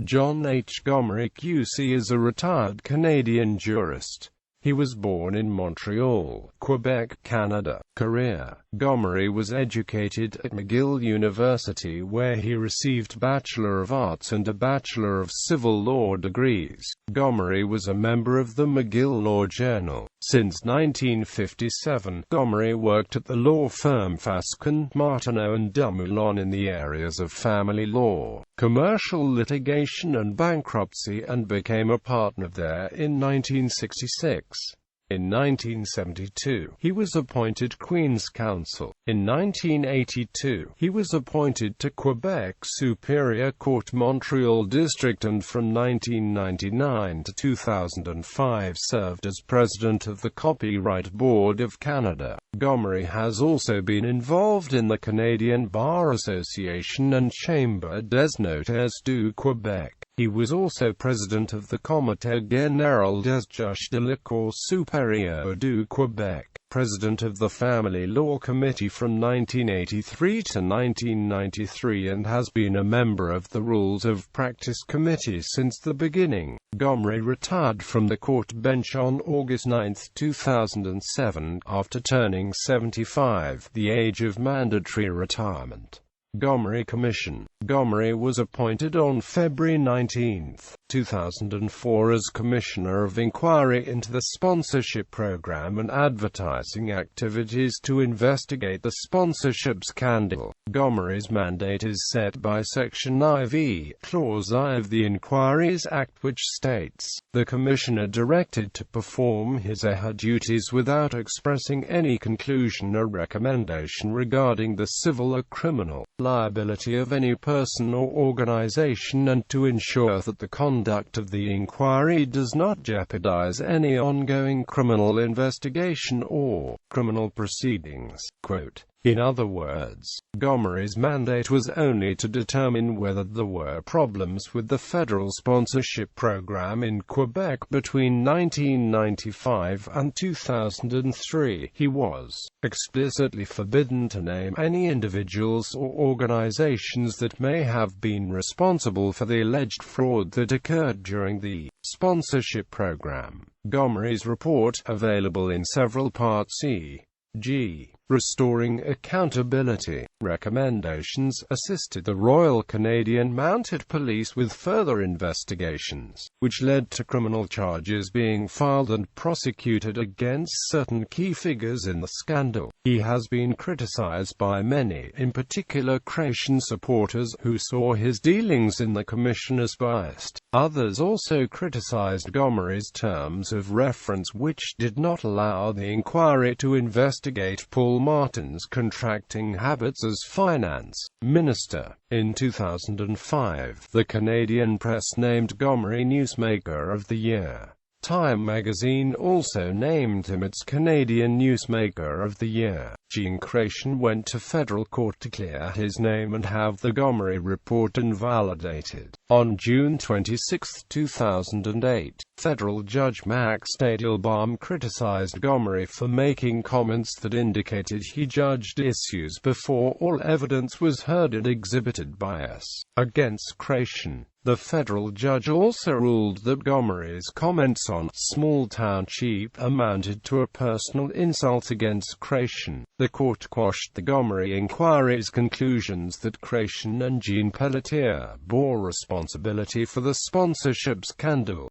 John H.Gomery QC is a retired Canadian jurist. He was born in Montreal, Quebec, Canada. Career: Gomery was educated at McGill University, where he received Bachelor of Arts and a Bachelor of Civil Law degrees. Gomery was a member of the McGill Law Journal. Since 1957, Gomery worked at the law firm Fasken, Martineau and Dumoulin in the areas of family law, commercial litigation and bankruptcy, and became a partner there in 1966. In 1972, he was appointed Queen's Counsel. In 1982, he was appointed to Quebec Superior Court Montreal District, and from 1999 to 2005 served as President of the Copyright Board of Canada. Gomery has also been involved in the Canadian Bar Association and Chambre des Notaires du Québec. He was also president of the Comité général des juges de la Cour supérieure du Québec, president of the Family Law Committee from 1983 to 1993, and has been a member of the Rules of Practice Committee since the beginning. Gomery retired from the court bench on August 9, 2007, after turning 75, the age of mandatory retirement. Gomery Commission. Gomery was appointed on February 19, 2004 as Commissioner of Inquiry into the Sponsorship Program and Advertising Activities to investigate the sponsorship scandal. Gomery's mandate is set by Section IV, Clause I of the Inquiries Act, which states, "The Commissioner directed to perform his or her duties without expressing any conclusion or recommendation regarding the civil or criminal liability of any person or organization, and to ensure that the conduct of the inquiry does not jeopardize any ongoing criminal investigation or criminal proceedings." Quote. In other words, Gomery's mandate was only to determine whether there were problems with the federal sponsorship program in Quebec between 1995 and 2003. He was explicitly forbidden to name any individuals or organizations that may have been responsible for the alleged fraud that occurred during the sponsorship program. Gomery's report, available in several parts, e.g. Restoring Accountability recommendations, assisted the Royal Canadian Mounted Police with further investigations, which led to criminal charges being filed and prosecuted against certain key figures in the scandal. He has been criticized by many, in particular Creation supporters, who saw his dealings in the Commission as biased. Others also criticized Gomery's terms of reference, which did not allow the inquiry to investigate Paul Martin's contracting habits as finance minister. In 2005, the Canadian Press named Gomery Newsmaker of the Year. Time magazine also named him its Canadian Newsmaker of the Year. Jean Creation went to federal court to clear his name and have the Gomery report invalidated. On June 26, 2008, federal judge Max Stadelbaum criticized Gomery for making comments that indicated he judged issues before all evidence was heard and exhibited bias against Creation. The federal judge also ruled that Gomery's comments on small-town sheep amounted to a personal insult against Creation. The court quashed the Gomery inquiry's conclusions that Creation and Jean Pelletier bore responsibility for the sponsorship scandal.